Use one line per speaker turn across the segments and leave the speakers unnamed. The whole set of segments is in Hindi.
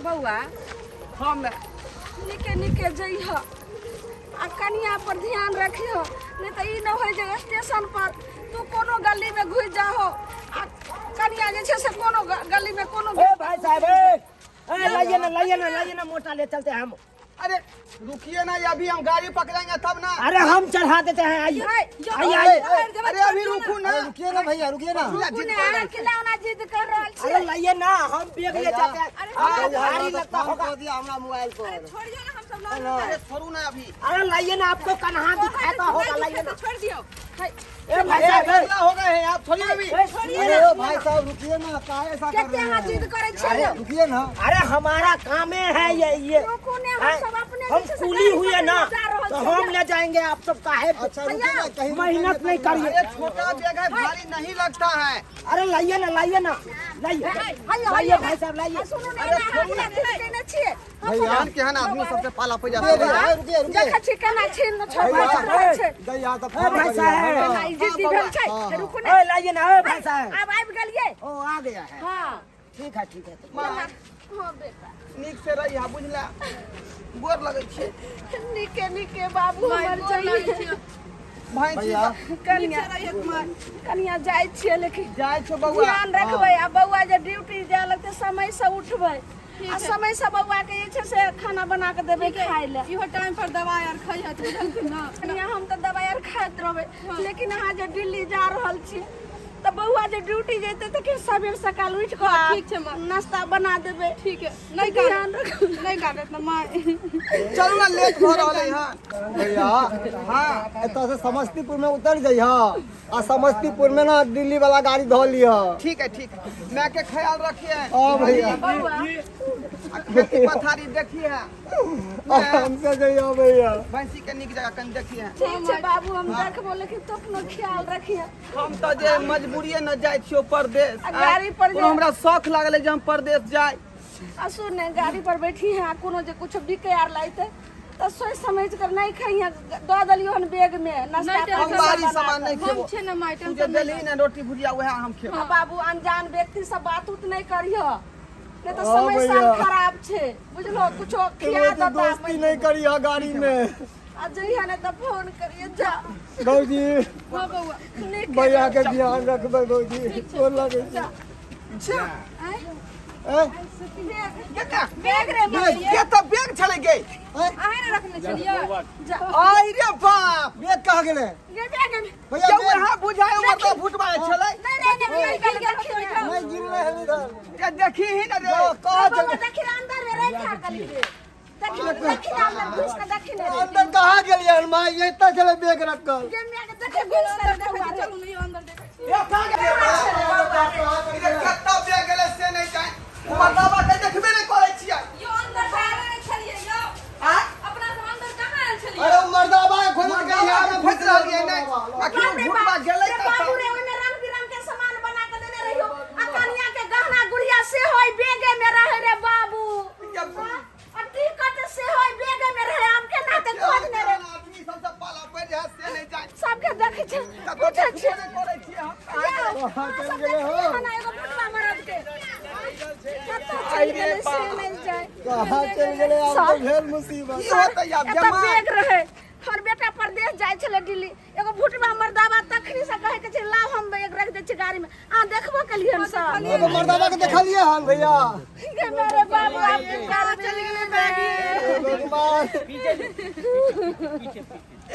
बउआ
हम
निके निके जइह आ कनिया पर ध्यान रखिह, नहीं तो ई न हो जे स्टेशन पर तू कोनो गली में घुस जाहो आ कनिया जे छे से कोनो गली में कोनो
भाई साहब लाइए ना मोटा ले चलते हैं हम।
अरे रुकिए ना, अभी हम गाड़ी पकड़ेंगे तब ना।
अरे हम चढ़ा देते हैं, आइए आइए।
अरे अभी रुकू ना,
रुकिए ना भैया, रुकिए ना।
खिलौना जिद कर रहल छी।
अरे लाइए ना, हम बैग ले जाते हैं। भारी लगता होगा।
हमारा मोबाइल पर
छोड़िए ना, हम सब
अरे छोड़ू ना अभी।
अरे लाइए ना, आपको कन्हा दिखाता होगा, लाइए ना।
छोड़ दियो।
ए भाई साहब
हो गए हैं आप, छोड़िए अभी।
अरे भाई साहब रुकिए ना, काहे ऐसा कर
केते
रहे
हाथ जिद करे छी।
रुकिए ना। अरे हमारा काम है ये
रुकू ने, हम सब अपने
हम कूली हुए ना, तो हम ले जाएंगे। आप सब काहे मेहनत नहीं करिए।
अरे छोटा बैग है, भारी नहीं लगता है।
अरे लाइए ना लाइए भाई साहब लाइए।
सुनो ने, अपना केने छी
भैया के हन आदमी सबसे पाला पे जाते हैं।
रुकिए
देखा छी केना छी न छोड़ छै।
भाई साहब
नहीं जिद्दी भेल छै। रुकू ने,
लाइए ना भाई साहब।
अब आबि गेलिए।
ओ आ गया है।
हां
ठीक है
मां
हां बेटा
नीक से रही है, बुझला गोर लगे छे।
निके निके बाबू हमर जाइए।
भाई
कनिया जाय छियै, लेकिन
जाय छो बउआ,
ध्यान रखबै। आ बउआ जे ड्यूटी जाय लगते समय से उठबै आ समय से बउआ के जे छै से खाना बना के देबै खाय ले।
इहो टाइम पर दवाई आर खाइ हत ना।
कनिया हम तो दवाई आर खाइत रहबै, लेकिन अहाँ जे दिल्ली जा रहल छी तो बउआ जे ड्यूटी जेते तो कि सबेर सकाल उठ के
ठीक छै मां,
नाश्ता बना देबै।
ठीक है। नहीं काटत ना मां।
चलू ना, लेट हो रहले हां
भैया। हाँ एतऽ से समस्तीपुर में उतर जाइए आ समस्तीपुर में ना दिल्ली वाला गाड़ी धो लिया।
ठीक है मैं के ख्याल रखिए।
हाँ भैया,
खेती पथारी देखिए,
हमसे जाइए भैया।
भैंसी के निक जगह कहीं देखिए।
ठीक छै बाबू, हम देखबो, लेकिन तो अपनो ख्याल रखिए।
हम तो जे मजबूरिये न जाय छियो परदेश।
गाड़ी पर
कोनो हमरा शौक लागले जे हम परदेश जाय।
आ सुन ने, गाड़ी पर बैठी है, कोनो जे कुछ बिके आर लाइते तो सोच समझ कर नहीं खाइए, दो दलियो हन बैग में नाश्ता।
हम बाहरी सामान नहीं खेबो।
हम छे ना माय
तू जे देली ने रोटी भुजिया वह हम खेबो।
बाबू अनजान व्यक्ति से बात उत नहीं करियो, नहीं तो समय साल खराब छे, बुझलो। कुछो खिया दता
दोस्ती नहीं करिए गाड़ी में।
आ जइहा ने तो फोन करिए। जा
भौजी,
हां बउआ।
भैया के ध्यान रखबे भौजी। गोर लगे
जा
बैग रे ये तो बैग चले गए।
आहे ना रखने चलिए।
जा
आई रे बाप,
बैग कहाँ गेले
ये बैग में
भैया?
क्यों वहां बुझाए मतलब फुटबा चले।
नहीं नहीं देखिए
मैं गिर रहे हैं इधर।
ये देखी ही ना रे।
कहाँ चल
देखिए अंदर में रखा कली रे। देखिए अंदर घुस के देखिए ने
अंदर कहाँ गेलिए हनुमान? ये इतना चले बैग रखकर।
ये में के देखिए घुस के देखो।
चलो नहीं अंदर देखो।
ये कहां गए? ये कत्ता बैग गेले से नहीं जाए। बतावा के देखबे नहीं करे छियै।
यो अंदर डाले नहीं चलिए यो।
हां
अपना सब अंदर कहां आयल चलिए।
अरे मर्दाबा खोल के
यहाँ में फंस रहलिए नहीं। आखिर फुटबा गेले त
बाबू रे, ओने रंग बिरंग के सामान बना के देने रहियो। आ कनिया के गहना गुड़िया से होई बेगे में रहे रे बाबू। आ टिकट से होई बेगे में रहे, हम के नाते खोजने रे।
आदमी सबसे पाला पे जे से नहीं जाए।
सबके देखे छे,
तो
पूछे छे।
करे छियै हम।
कहाँ चल गेले हो?
खाना एगो फुटबा मरद के कत्ता चल गेले से नहीं जाए।
कहाँ चल गेले? आप तो ढेर मुसीबत।
की होतै अब
एतऽ
जमा।
बैग रहे, हर बेटा परदेश जाय छले दिल्ली, एगो भुटबा मर्दाबा तखनी से कहे के छै लाव हम बैग रख दे छी गाड़ी में। आ देखबो कलियन सब।
एगो मर्दाबा के देखलिए हन भैया?
के मेरे बाबू आपके कार चल गेले बैग।
भगवान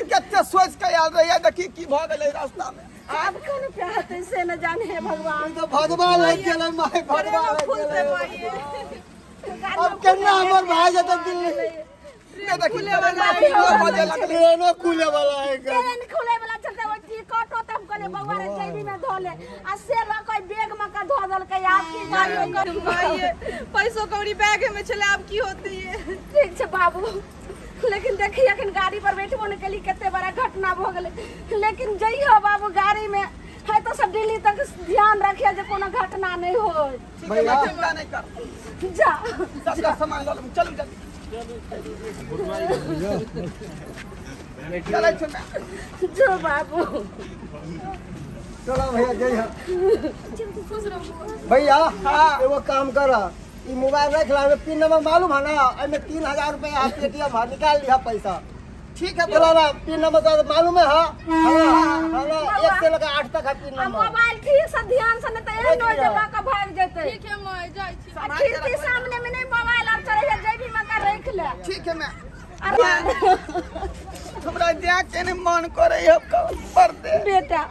कते सोच के याद रहिए, देखी की भ गेलै रास्ता में।
अब कौन प्यार से न जाने है भगवान।
तो भगवान लग गेले, माय भगवान लग गेले। अब केना हमर भाई जते दिल्ली
ये देखी ले बजे लगले।
ट्रेनो खुले वाला है का?
ट्रेन खुले वाला चलते वो टिकट तो हम कने बउआ रे जेबी में धोले आ से कोई बैग में का धो दल के आपकी गाड़ियों कर
भाई पैसों कौड़ी बैग में चले, अब की होती है।
ठीक छै बाबू, लेकिन देखिए अखन गाड़ी पर बैठबो न केली, कते बड़ा घटना भ गेलै। लेकिन जइहो बाबू गाड़ी में है तो सब दिल्ली तक ध्यान रखिए जे कोनो घटना नहीं हो।
भैया चिंता नहीं कर,
जा
सबका सामान लो। चल जल्दी चले छोटा।
जो बाबू
चलो भैया जय भैया। हाँ एगो काम कर, ई मोबाइल रख ला, पिन नंबर मालूम है ना? एमे 3000 रुपया पेटीएम है, निकाल लिया पैसा।
ठीक है
बोला ना पिन नंबर तो मालूम है? हाँ, 1 से लेकर 8 तक है पिन
आ
नंबर।
मोबाइल ठीक से ध्यान से नहीं तो एहन हो जबा के भाग जेतै।
ठीक है मैं जाई छी।
आ खिड़की सामने में नहीं मोबाइल आप चढ़े जै भी मका रख ले।
ठीक है मैं
अरे
हमरा जाके ने मन करे अब कर दे।
बेटा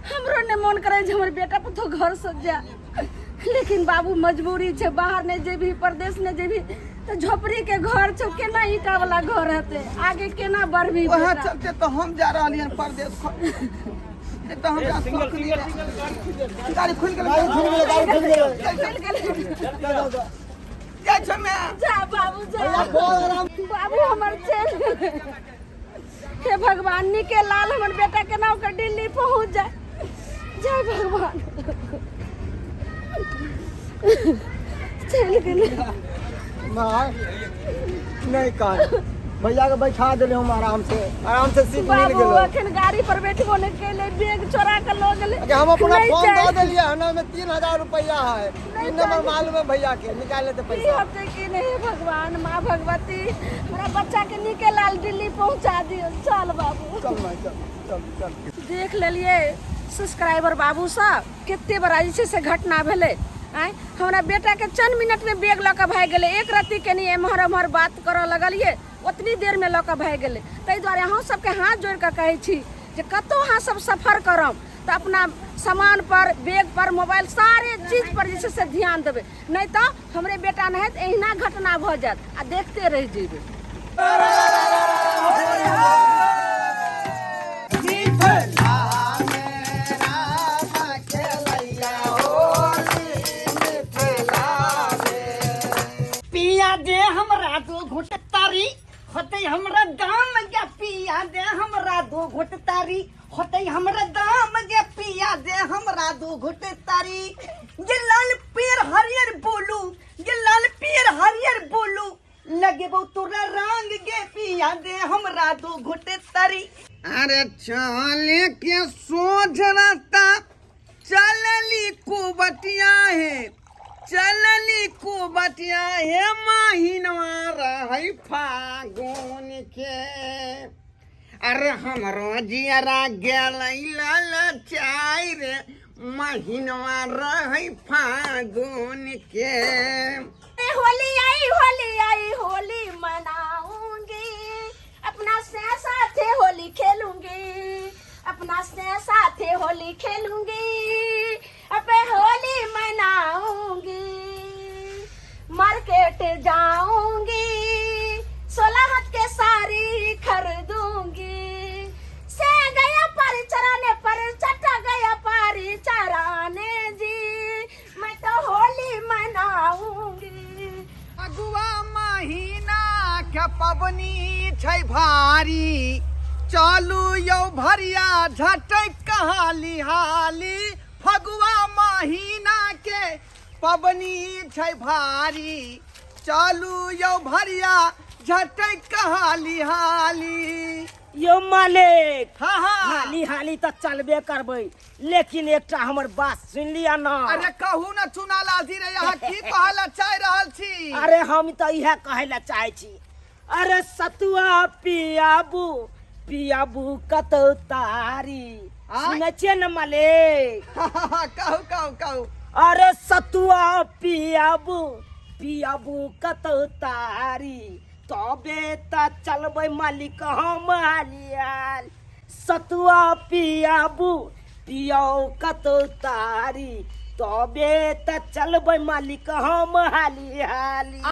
हमरो ने मन करे जे हमर बेटा पर तो घर से जा, लेकिन बाबू मजबूरी छे, बाहर नहीं जेबी, परदेश नहीं जेबी तो झोपड़ी के घर छौ, केना ईटा वाला घर रहते, आगे केना बढ़बी
वहाँ
बेटा।
चलते तो हम जा रहा हैं परदेश तो हम गाड़ी खुल गई,
गाड़ी खुल गेलै।
चल गेलै।
जा छ मैं
जा बाबू जा। बाबू हमर चल। हे भगवान निके लाल हमर बेटा के नाव के दिल्ली पहुंच जाए। जय भगवान। चल गेलै।
मां नहीं कर भैया के बैठा देले हम आराम से सीट मिल
बाबू
गेलो।
अखन गाड़ी पर बैठबो नहीं केले, बैग चोरा के लो गेलै।
कि हम अपना
नहीं
फोन
जाए।
दे देलिए है ना, में 3000 रुपया है, पिन नंबर मालूम है भैया के, निकाल लेते
की
पैसा।
होते कि नहीं भगवान, माँ भगवती मेरा बच्चा के निके लाल दिल्ली पहुंचा दियो। चल बाबू
चल मां चल।
देख लेलिए सब्सक्राइबर बाबू सब कितने बड़ा से घटना भेले। आय हमरा बेटा के चंद मिनट में बैग लऽ के भाग गेलै, एक रत्ती के नहीं एम्हर एम्हर बात करऽ लगलिए, उतनी देर में लऽ के भाग गेलै। ताहि दुआरे अहाँ सबके हाथ जोड़ के कहै छी जे कतौ अहाँ सब सफर करब तो अपना सामान पर, बैग पर, मोबाइल सारे चीज पर जे छै से ध्यान देबै, नहीं तो हमरे बेटा नहीं तो एहिना घटना भऽ जायत आ देखते रह जेबै।
पिया दे हमरा 2 घुट तारी, होते हमरा दाम या पिया दे हमरा 2 घुट तारी, होते हमरा दाम या पिया दे हमरा 2 घुट तारी। ये लाल पेड़ हरियर बोलू, ये लाल पेड़ हरियर बोलू, लगे बहु तोरा रंग गे पिया दे हमरा 2 घुट तारी।
अरे चले के सोच रास्ता चलली कुबटिया है, चलली कुबटिया है, महीनवा रही फागुन के। अरे हमरो जियरा गेलै ललचाई रे, महीनवा रही फागुन के।
होली आई होली मनाऊंगी, अपना से साथे होली खेलूंगी, अपना से साथे होली खेलूंगी, अबे होली मनाऊंगी, मार्केट जाऊंगी, 16 हाथ के साड़ी खरीदूंगी, से गया पर चराने पर चटा गया पारी चराने जी, मैं तो होली मनाऊंगी।
अगुआ महीना के पबनी छै भारी, चलू यौ भरिया झटक हाली हाली। फगुआ महीना के पबनी छै भारी, चलू यौ भरिया झटक हाली हाली।
यो मालिक
हाँ हाँ
हाली हाली तो चलबे करबै, लेकिन एकटा हमर बात सुन लिया ना।
अरे कहू ना चुना लाजी रे, यहाँ की कहला चाह रहल छी?
अरे हम तो यह कहे ला चाहे छी, अरे सतुआ पियाबू पियाबू कतौ तारी, सुनै छियै न मालिक?
कहू कहू कहू।
अरे सतुआ पियाबू पियाबू कतौ तारी, तबे त चलबै मालिक हम हालियाल। सतुआ पियाबू पियाओ कतौ तारी, तबे त चलबै मालिक हम हाली हाली।